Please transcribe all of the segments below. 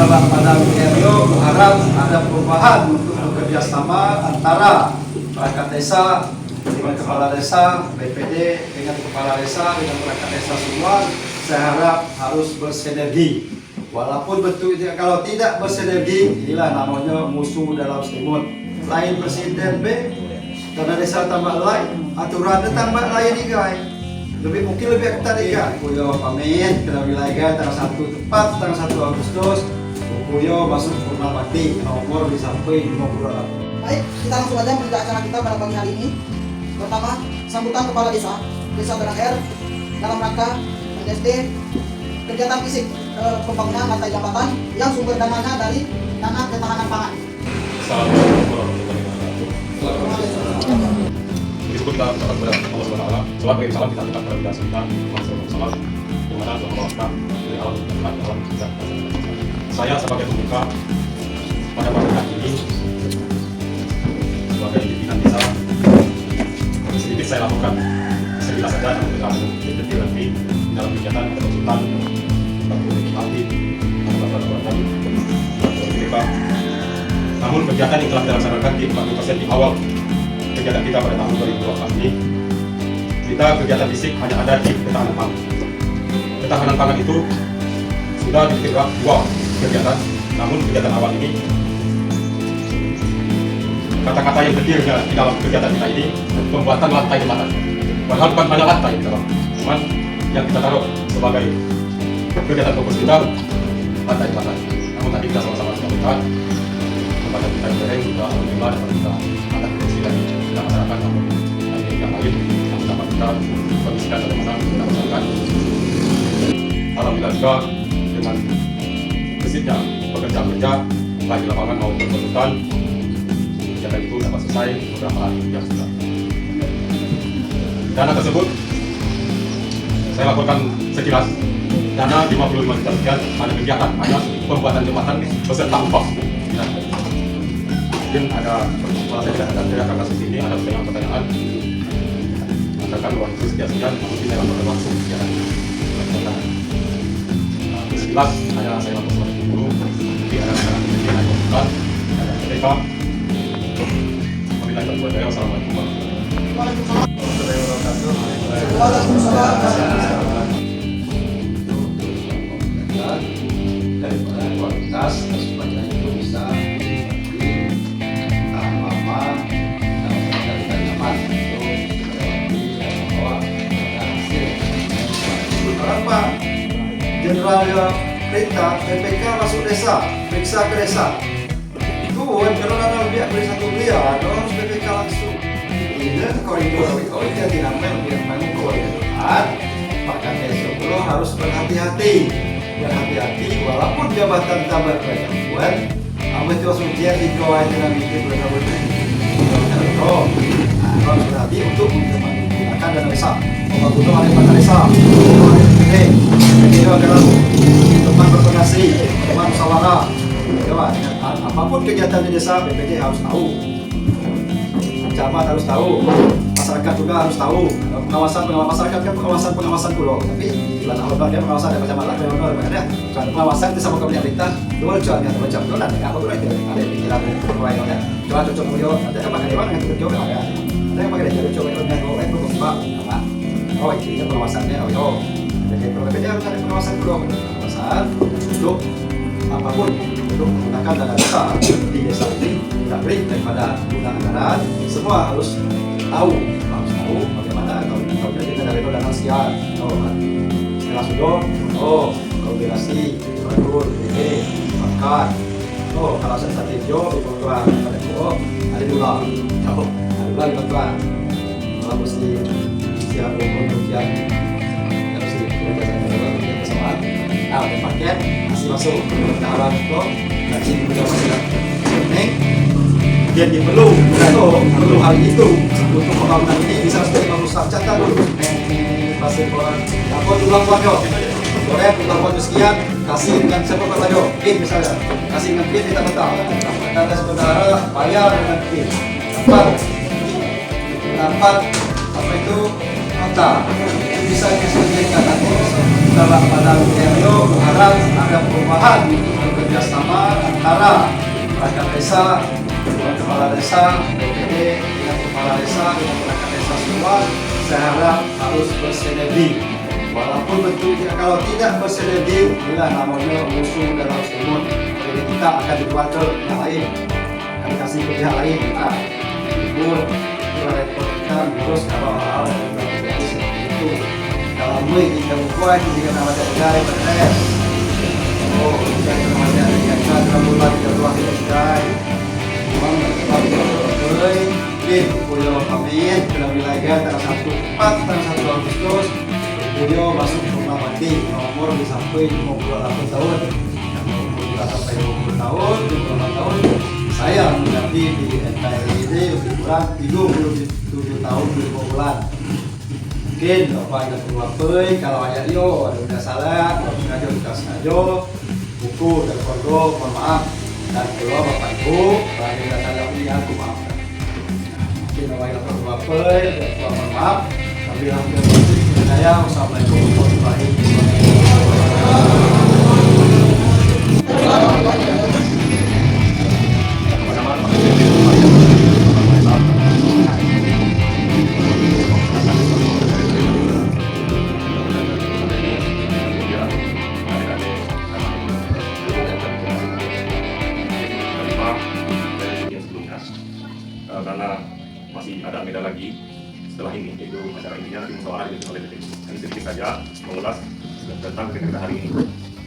Bapak Padang RW berharap ada perubahan untuk bekerja sama antara perangkat desa dengan kepala desa, BPD dengan kepala desa, dengan perangkat desa semua. Saya harap harus bersinergi. Walaupun betul kalau tidak bersinergi, inilah namanya musuh dalam selimut. Lain presiden B, karena desa tambah lain, aturannya tambah lain nih guys. Mungkin lebih ketat nih guys. Kuyo pamit kena wilayah tanggal 1 tepat tanggal 1 Agustus. Kuyo masuk Purna Bakti, nomor disampai 58. Baik, kita langsung aja menuju acara kita pada pagi hari ini. Pertama, sambutan kepala desa Gadang R dalam rangka SD kegiatan fisik pembangunan lantai jabatan yang sumber dananya dari dana ketahanan pangan. Assalamualaikum warahmatullahi wabarakatuh. Disebut kita kepada Allah Subhanahu wa taala. Salam bagi salam kita kepada kita semua. Salam di mana Tuhan Allah dari alam dan alam kita. Saya sebagai pembuka pada hari ini sebagai pimpinan desa sedikit saya lakukan sekilas saja namun kita detail nanti dalam kegiatan konsultan hati namun kegiatan yang telah dilaksanakan di 40% di awal kegiatan kita pada tahun 2024 ini kita kegiatan fisik hanya ada di ketahanan pangan. Ketahanan pangan itu sudah diterapkan dua kegiatan, namun kegiatan awal ini kata-kata yang detailnya di dalam kegiatan kita ini pembuatan lantai jembatan. Padahal bukan hanya lantai dalam, cuman yang kita taruh sebagai kegiatan fokus kita lantai jembatan. Namun tadi kita sama-sama sudah melihat kepada kita yang juga alhamdulillah dapat kita akan kondisikan kita masyarakat namun yang lain yang dapat kita kondisikan bagaimana kita masyarakat. Alhamdulillah juga dengan gesitnya pekerja-pekerja baik di lapangan maupun konsultan kegiatan itu dapat selesai beberapa hari yang sudah. Dana tersebut saya laporkan sekilas dana 55 juta rupiah ada kegiatan hanya pembuatan jembatan beserta upah. Mungkin ada kalau saya tidak akan kasus ini ada pertanyaan katakan bahwa itu sekian mungkin saya laporkan langsung kegiatan. Sekilas hanya saya laporkan seperti itu. Nanti ada kegiatan yang bukan ada mereka. Wassalamualaikum warahmatullahi wabarakatuh. Daripada kualitas supaya itu bisa tahan lama dan kita nyaman untuk membawa hasil. Berapa Jenderal perintah PPK masuk desa, periksa ke desa. Tuan kalau ada lebih dari satu miliar, harus PPK langsung. Ini koridor dia tidak memang koridor. Maka besok lo harus berhati-hati. Walaupun jabatan tambah perempuan, amat jual sucian di kawai dengan bikin benar-benar. Harus berhati untuk menggunakan dana desa. Kalau butuh ada dana desa, ini adalah teman berkoordinasi, teman musyawarah. Apapun kegiatan di desa, BPD harus tahu, camat harus tahu, masyarakat juga harus tahu. Pengawasan masyarakat kan pengawasan pulau, tapi bukan awal dia pengawasan ada macam mana, makanya pengawasan itu sama pemerintah dua jual yang macam tu lah, apa pun itu ada pikiran provider ya. Coba cocok mulia, ada yang pakai dewan yang cocok ada, ada yang pakai dewan cocok yang go itu apa? Oh ini pengawasannya, oh jadi BPD harus ada pengawasan pulau, pengawasan untuk apapun untuk menggunakan dana desa di desa ini tidak beri daripada guna anggaran, semua harus tahu bagaimana kalau kita dari itu dana sekian, setelah sudah, koordinasi, koridor, BPD, makan, kalau saya strategi itu dua, ada dua dibantuan, kalau mesti siap untuk harus dikerjakan bersama. Nah, ada paket masih masuk ke arah itu, nanti juga masih kuning. Jadi perlu hal itu untuk pembangunan ini bisa sebagai rusak catat dulu. Pasir orang, apa tulang pojo? Boleh tulang pojo sekian, kasih dengan siapa pojo? Pin misalnya, kasih dengan pin kita betul. Ada saudara bayar dengan pin. Dapat apa itu nota? Bisa dijadikan nanti dalam pada video berharap ada perubahan kerjasama antara perangkat desa, dengan kepala desa, BPD, dengan kepala desa, dengan perangkat desa semua, saya harap harus bersinergi. Walaupun bentuknya kalau tidak bersinergi, inilah namanya musuh dalam selimut. Jadi kita akan dibuat ke yang lain, akan dikasih ke pihak lain, kita libur, kita repot, kita ngurus kalau hal-hal yang terjadi seperti itu. Kalau kita buat, jika nama dari benar. Oh, kita namanya kita bulan kita luar dari. Di Pulau Pamit, dalam wilayah tanggal 1 Agustus, beliau masuk Purnamati, nomor sampai 58 tahun, sampai 20 tahun, 28 tahun. Saya menjadi di NKRI ini lebih kurang 37 tahun 20 bulan. Mungkin Bapak yang perlu apa, kalau ayah yo ada udah salah, kalau sengaja, buku dan foto, mohon maaf. Dan kedua Bapak Ibu, bagi data yang aku maafkan. Mungkin Bapak yang perlu apa, mohon maaf. Kami hampir saya. Wassalamualaikum warahmatullahi karena masih ada agenda lagi setelah ini, yaitu acara intinya nanti musyawarah dipimpin oleh DPD. Ini sedikit saja mengulas tentang kegiatan hari ini.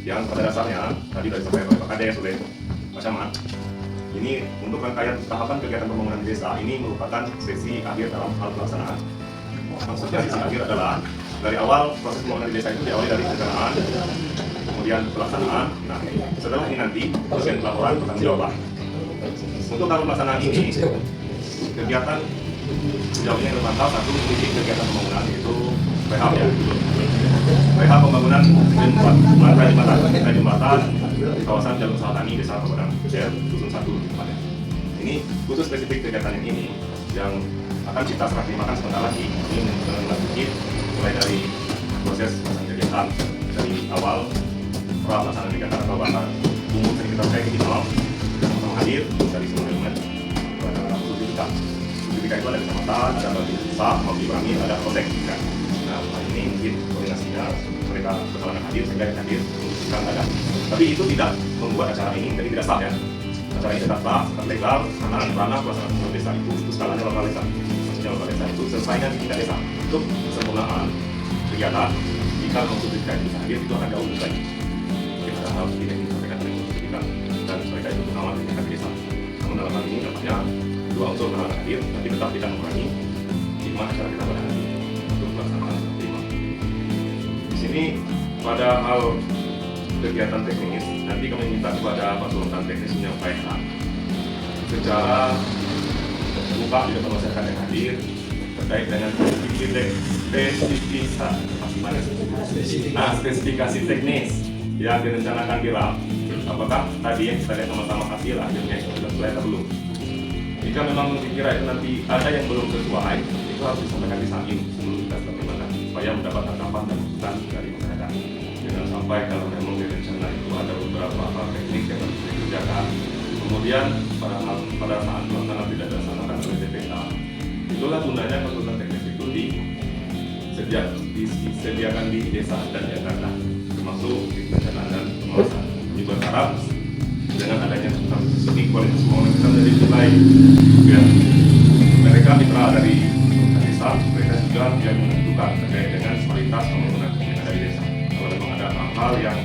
Yang pada dasarnya tadi sudah disampaikan oleh Pak Kades, oleh Pak Camat. Ini untuk rangkaian tahapan kegiatan pembangunan di desa ini merupakan sesi akhir dalam hal pelaksanaan. Maksudnya sesi akhir adalah dari awal proses pembangunan di desa itu diawali dari perencanaan, kemudian pelaksanaan. Nah, setelah ini nanti proses laporan pertanggungjawaban. Untuk tahap pelaksanaan ini, kegiatan sejauh ini terpantau satu titik kegiatan pembangunan yaitu rehab ya. Rehab pembangunan lantai jembatan di kawasan Jalur Salatani, Desa Pagodang, Dusun 1 tempatnya. Ini khusus spesifik kegiatan yang ini yang akan kita serah terimakan sebentar lagi. Ini melanjutkan mulai dari proses kegiatan dari awal pelaksanaan kegiatan atau bahkan umum yang kita pakai di malam yang hadir dari semua elemen sertifikat itu ada kecamatan, ada bagi desa, mau dibangun, ada proses kan. Nah, hal ini mungkin koordinasinya mereka kesalahan hadir sehingga yang hadir kan ada. Tapi itu tidak membuat acara ini menjadi tidak sah ya. Acara ini tidak sah, tetap legal karena ranah pelaksanaan desa itu skalanya lokal desa. Maksudnya lokal desa itu selesainya di tingkat desa. Untuk kesempurnaan kegiatan jika mau sertifikat itu hadir itu akan jauh lebih baik. Kita harus tidak disampaikan oleh sertifikat dan mereka itu pengawal di tingkat desa. Namun dalam hal ini nampaknya dua unsur menolak hadir, tapi tetap tidak mengurangi hikmah acara kita pada hari ini untuk pelaksanaan terima. Di sini pada hal kegiatan teknis, nanti kami minta kepada konsultan teknis menyampaikan secara terbuka di depan masyarakat yang hadir terkait dengan spesifikasi teknis yang direncanakan kirap. Apakah tadi yang kita lihat sama-sama hasil akhirnya sudah selesai atau belum? Jika memang dikira itu nanti ada yang belum sesuai, itu harus disampaikan di samping sebelum kita terima supaya mendapat tanggapan dan masukan dari masyarakat. Jangan sampai kalau memang di rencana itu ada beberapa hal teknik yang harus dikerjakan, kemudian pada saat pelaksanaan tidak dilaksanakan oleh DPK. Itulah gunanya konsultan teknis itu disediakan di desa dan Jakarta, termasuk di perencanaan dan pengawasan. Ini berharap dengan adanya studi kualitas pembangunan kita menjadi nilai ya, mereka mitra dari desa, mereka juga yang menentukan terkait dengan kualitas pembangunan yang ada di desa. Kalau memang ada hal-hal yang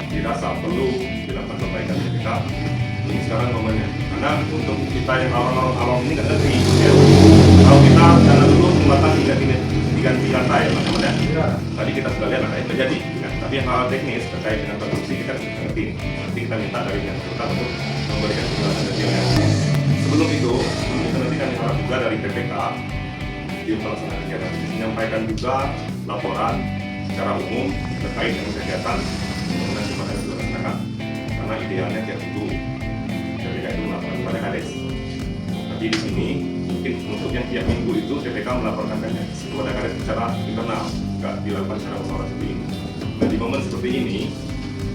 dirasa perlu dilakukan perbaikan kita, ini sekarang momennya. Karena untuk kita yang awam ini nggak ngerti ya. Kalau kita karena dulu pembuatan diganti lantai macam-macam ya. Tadi kita sudah lihat lantai terjadi ya. Tapi hal teknis terkait dengan konstruksi kita tidak ngerti. Nanti kita minta dari yang kita untuk memberikan penjelasan detailnya. Sebelum itu nanti kami harap juga dari PPK di pelaksanaan kegiatan ini menyampaikan juga laporan secara umum terkait dengan kegiatan pembangunan yang akan dilaksanakan. Karena idealnya tiap minggu PPK itu melaporkan kepada Kades. Tapi di sini mungkin untuk yang tiap minggu itu PPK melaporkan kepada Kades secara internal, nggak dilakukan secara musyawarah seperti ini. Nah, di momen seperti ini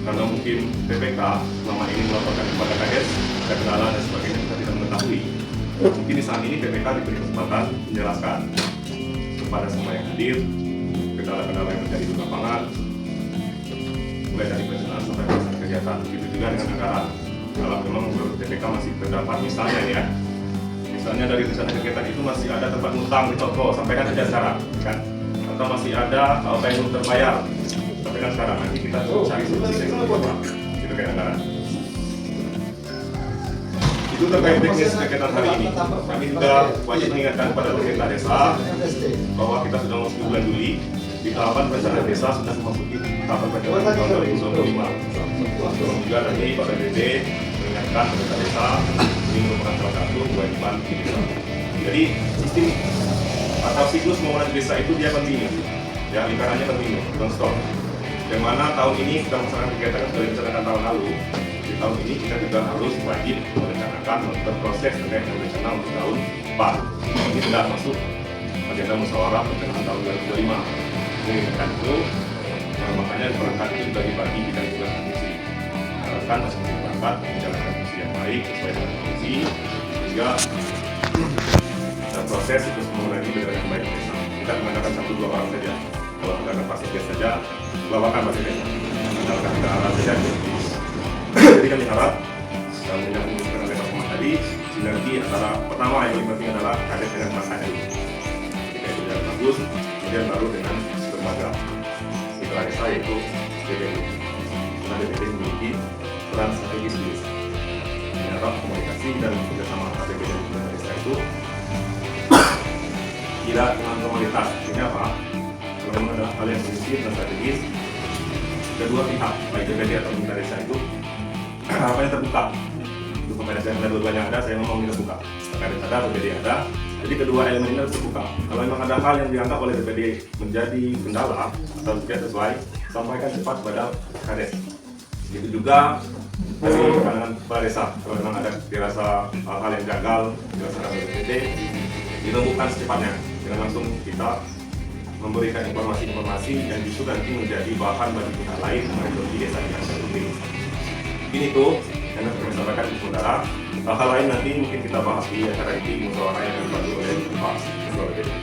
karena mungkin PPK selama ini melaporkan kepada KS, kendala dan sebagainya kita tidak mengetahui. Mungkin di saat ini PPK diberi kesempatan menjelaskan kepada semua yang hadir kendala-kendala yang terjadi di lapangan, mulai dari perencanaan sampai pelaksanaan kegiatan. Begitu juga dengan anggaran. Kalau memang menurut PPK masih terdapat misalnya ya, misalnya dari rencana kegiatan itu masih ada tempat utang di toko, sampaikan saja sekarang, kan? Atau masih ada apa yang belum terbayar, sampaikan sekarang. Nanti kita cari solusi yang lebih tepat. Itu kayak anggaran. Itu terkait teknis kegiatan hari ini. Kami juga wajib mengingatkan kepada pemerintah desa bahwa kita sudah masuk bulan Juli. Di tahapan perencanaan desa sudah memasuki tahapan perencanaan tahun 2025. Juga nanti Pak BPD mengingatkan pemerintah desa ini merupakan salah satu kewajiban di desa. Jadi sistem atau siklus pembangunan desa itu dia kontinu, ya lingkarannya kontinu, non-stop. Yang mana tahun ini kita melaksanakan kegiatan yang sudah direncanakan tahun lalu. Di tahun ini kita juga harus wajib merencanakan melakukan proses terkait dengan rencana untuk tahun depan. Ini sudah masuk agenda musyawarah perencanaan tahun 2025. Mengingatkan itu, makanya perangkat itu juga dibagi kita juga fungsi. Harapkan masing-masing perangkat menjalankan fungsi yang baik sesuai dengan fungsi, sehingga proses itu pembangunan ini berjalan dengan baik. Kita mengandalkan 1-2 orang saja. Kalau mengandalkan fasilitas saja, bawakan fasilitas. Mengandalkan kendaraan saja. Jadi kami harap dalam menyambung dengan lepas pemain tadi, sinergi antara pertama yang paling penting adalah kades dengan masanya. Jika itu jalan bagus, kemudian baru dengan lembaga mitra desa yaitu BPD. Karena BPD memiliki peran strategis di desa. Menyerap komunikasi dan kerjasama BPD dan desa itu tidak dengan formalitas. Ini apa? Kalau memang ada hal yang prinsip dan strategis, kedua pihak baik BPD atau mitra desa itu harapannya terbuka. Untuk kepada saya ada dua-duanya ada, saya ngomong terbuka. Terkait ada, BPD ada. Jadi kedua elemen ini harus terbuka. Kalau memang ada hal yang dianggap oleh BPD menjadi kendala atau tidak sesuai, sampaikan cepat kepada Kades. Itu juga dari pandangan kepala desa. Kalau memang ada dirasa hal-hal yang gagal dirasakan oleh BPD, dirembukan secepatnya. Dengan langsung kita memberikan informasi-informasi yang justru nanti menjadi bahan bagi pihak lain mengenai di desa yang tertutup. Ini tuh yang kami sampaikan di saudara. Hal-hal lain nanti mungkin kita bahas di acara ini musyawarah yang dibantu oleh Pak Ketua BPD.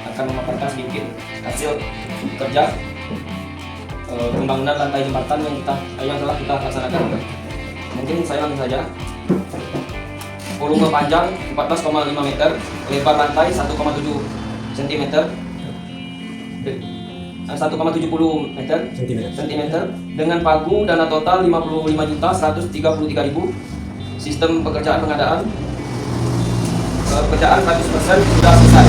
Akan memaparkan sedikit hasil kerja pembangunan lantai jembatan yang telah kita laksanakan. Mungkin saya langsung saja. Volume panjang 14,5 meter, lebar lantai 1,7 cm, 1,70 meter cm, dengan pagu dana total 55.133.000. Sistem pekerjaan pengadaan pekerjaan 100% sudah selesai.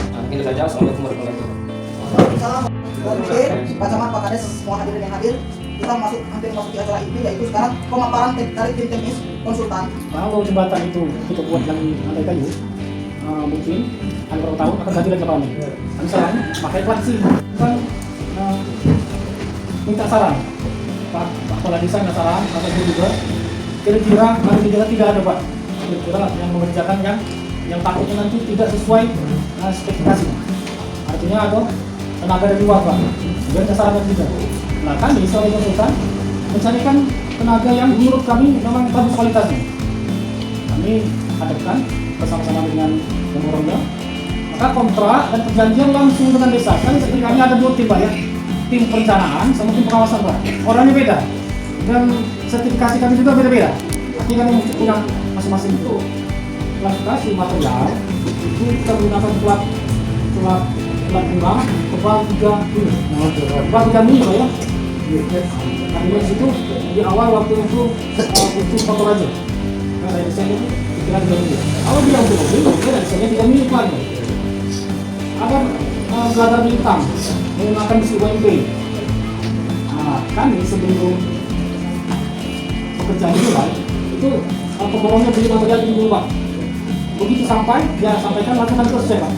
Nah, mungkin itu saja. Assalamualaikum warahmatullahi wabarakatuh. Salam. Oke, Pak Camat, Pak Kades, semua hadirin yang hadir. Kita hampir masuk di acara ini, yaitu sekarang pemaparan dari tim teknis konsultan. Kalau jembatan itu kita buat yang lantai kayu, mungkin ada beberapa tahun akan ganti lagi lapangan. Kami saran, makanya pelatih sih kan minta saran. Pak Kepala Desa minta saran, atau itu juga. Kira-kira hari ini tidak ada Pak. Kira-kira yang mengerjakan yang takutnya nanti tidak sesuai spesifikasi. Artinya ada tenaga dari luar Pak. Juga saran juga. Nah kami sebagai konsultan mencarikan tenaga yang menurut kami memang bagus kualitasnya. Kami hadapkan bersama-sama dengan pemborongnya. Maka kontrak dan perjanjian langsung dengan desa. Kan seperti kami ada 2 tim Pak ya. Tim perencanaan sama tim pengawasan Pak. Orangnya beda. Dan sertifikasi kami juga beda-beda. Artinya kami punya masing-masing itu klasifikasi material itu kita menggunakan plat bunga tebal 3 mili ya. Artinya di situ di awal waktu itu motor aja. Nah dari desainnya itu kira 3 mili. Kalau dia untuk mobil, dia desainnya 3 mili plan. Ada gladar hitam menggunakan besi UMP. Nah kami sebelum pekerjaan dimulai itu pemborongnya beli material di rumah. Begitu sampai dia sampaikan langsung kami selesai Pak.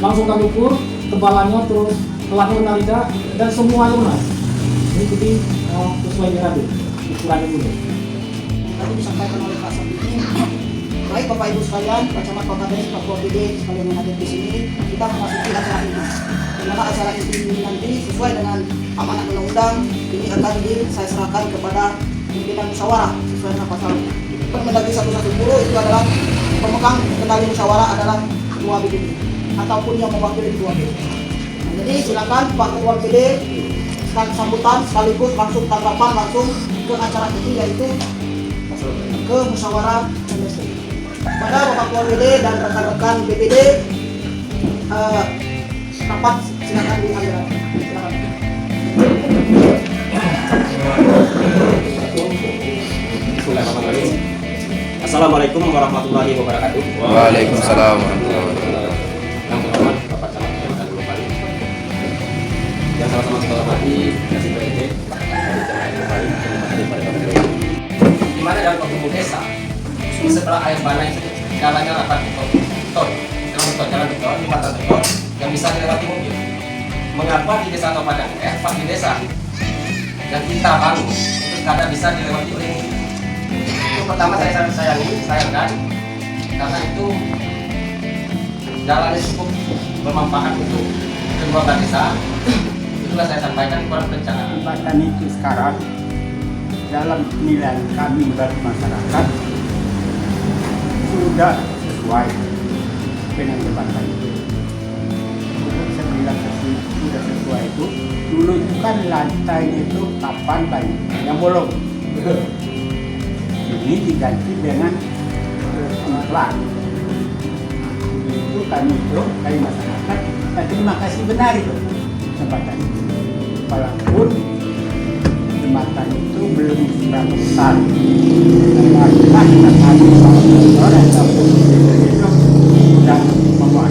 Langsung kami ukur kebalannya, terus kelahiran nalida dan semuanya lunas. Ini jadi sesuai dengan ukurannya dulu. Tadi disampaikan oleh Pak Sabini Baik Bapak Ibu sekalian, Pak Camat, Pak Kades, Pak PD sekalian yang hadir di sini, kita memasuki acara ini. Di mana acara ini nanti sesuai dengan amanat undang-undang ini akan saya serahkan kepada pimpinan musyawarah sesuai dengan pasal Permendagri 110 itu adalah pemegang kendali musyawarah adalah Ketua BPD ataupun yang mewakili Ketua BPD. Jadi silakan Pak Ketua BPD sambutan sekaligus langsung tanggapan langsung ke acara ini yaitu ke musyawarah MSD. Pada Bapak Ketua BPD dan rekan-rekan BPD rapat silakan diambil. Silakan. Assalamualaikum warahmatullahi wabarakatuh. Waalaikumsalam warahmatullahi wabarakatuh. Yang terhormat Bapak Camat dan Guru Bali, yang sama-sama kita hormati Kasih PRT, di mana dalam pertumbuhan desa setelah air banai jalannya 8 ton, jalan beton 4 ton yang bisa dilewati mobil. Mengapa di desa atau Padang di desa yang kita bangun itu kadang bisa dilewati oleh mobil? Itu pertama saya sayangkan karena itu jalannya cukup bermanfaat untuk kedua belah desa. Itulah saya sampaikan kurang perencanaan. Jembatan itu sekarang dalam penilaian kami bagi masyarakat sudah sesuai dengan jembatan itu. Saya bilang sudah sesuai itu dulu itu kan lantainya itu papan banyak yang bolong. Ini diganti dengan pelan. Itu kami dari masyarakat. Dan terima kasih benar itu jembatan itu. Walaupun jembatan itu belum seberapa besar. Alhamdulillah kita kami orang ataupun itu sudah memuat.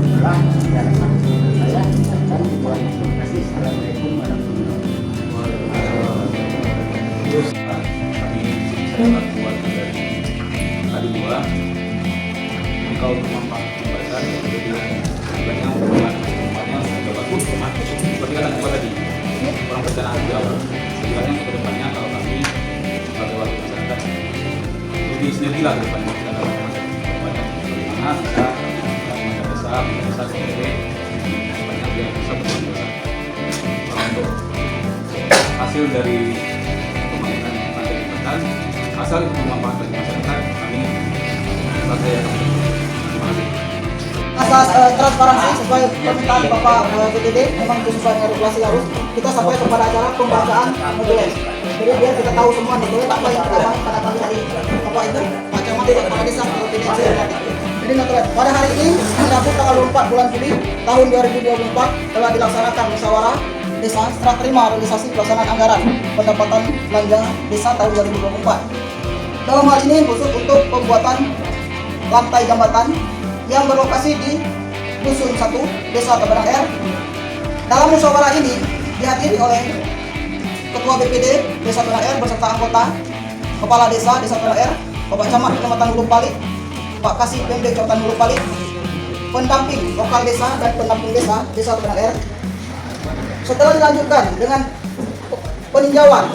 Itulah harapan saya akan kurang terima kasih. Assalamualaikum warahmatullahi wabarakatuh. Terus kami saya buat dari tadi dua engkau memanfaatkan jembatan kemudian banyak tempatnya sudah bagus seperti kata kita tadi kurang perencanaan di awal sebenarnya ke depannya kalau kami sebagai warga masyarakat lebih sinergilah ke depannya kita dalam banyak bagaimana kita desa sendiri banyak yang bisa bermanfaat untuk hasil dari asal itu bermanfaat bagi masyarakat kami saya terima kasih. Asas transparansi sesuai permintaan Bapak BPD memang itu sesuai dengan regulasi harus kita sampai kepada acara pembacaan notulen. Jadi biar kita tahu semua notulen apa yang kita bahas pada pagi hari Bapak itu Pak Camat dan Kepala Desa BPD. Jadi notulen pada hari ini menyambut tanggal 4 bulan Juli tahun 2024 telah dilaksanakan musyawarah desa setelah terima realisasi pelaksanaan anggaran pendapatan belanja desa tahun 2024. Dalam hal ini khusus untuk pembuatan lantai jembatan yang berlokasi di Dusun 1, Desa Tabanan R. Dalam musyawarah ini dihadiri oleh Ketua BPD Desa Tabanan R beserta anggota, Kepala Desa Desa Tabanan R, Bapak Camat Kecamatan Hulu Palik, Pak Kasih PMD Kecamatan Hulu Palik, pendamping lokal desa dan pendamping desa Desa Tabanan R. Setelah dilanjutkan dengan peninjauan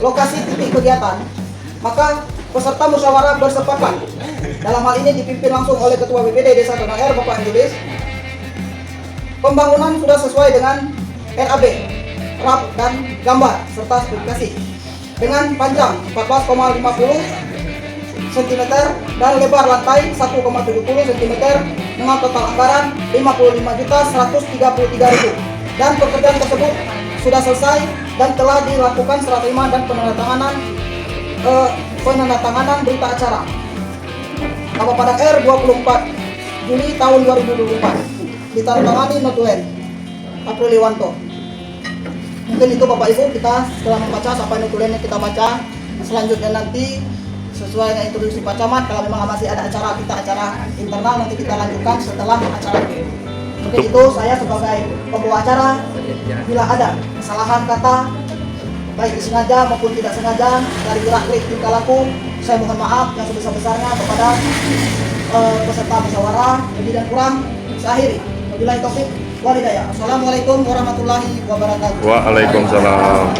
lokasi titik kegiatan, maka peserta musyawarah bersepakat dalam hal ini dipimpin langsung oleh Ketua BPD Desa Tabanan R Bapak Anjulis. Pembangunan sudah sesuai dengan RAB, RAP dan gambar serta spesifikasi dengan panjang 14,50 cm dan lebar lantai 1,70 cm dengan total anggaran 55.133.000 dan pekerjaan tersebut sudah selesai dan telah dilakukan serah terima dan penandatanganan berita acara Bapak Padang R 24 Juli tahun 2024 ditandatangani notulen Apriliwanto. Mungkin itu Bapak Ibu, kita setelah membaca sampai notulennya kita baca. Selanjutnya nanti sesuai dengan instruksi Pak Camat, kalau memang masih ada acara internal nanti kita lanjutkan setelah acara itu. Mungkin itu saya sebagai pembawa acara, bila ada kesalahan kata baik disengaja maupun tidak sengaja dari gerak-gerik tingkah laku, saya mohon maaf yang sebesar-besarnya kepada peserta musyawarah. Lebih dan kurang saya akhiri. Wabillahi taufik wal hidayah. Assalamualaikum warahmatullahi wabarakatuh. Waalaikumsalam.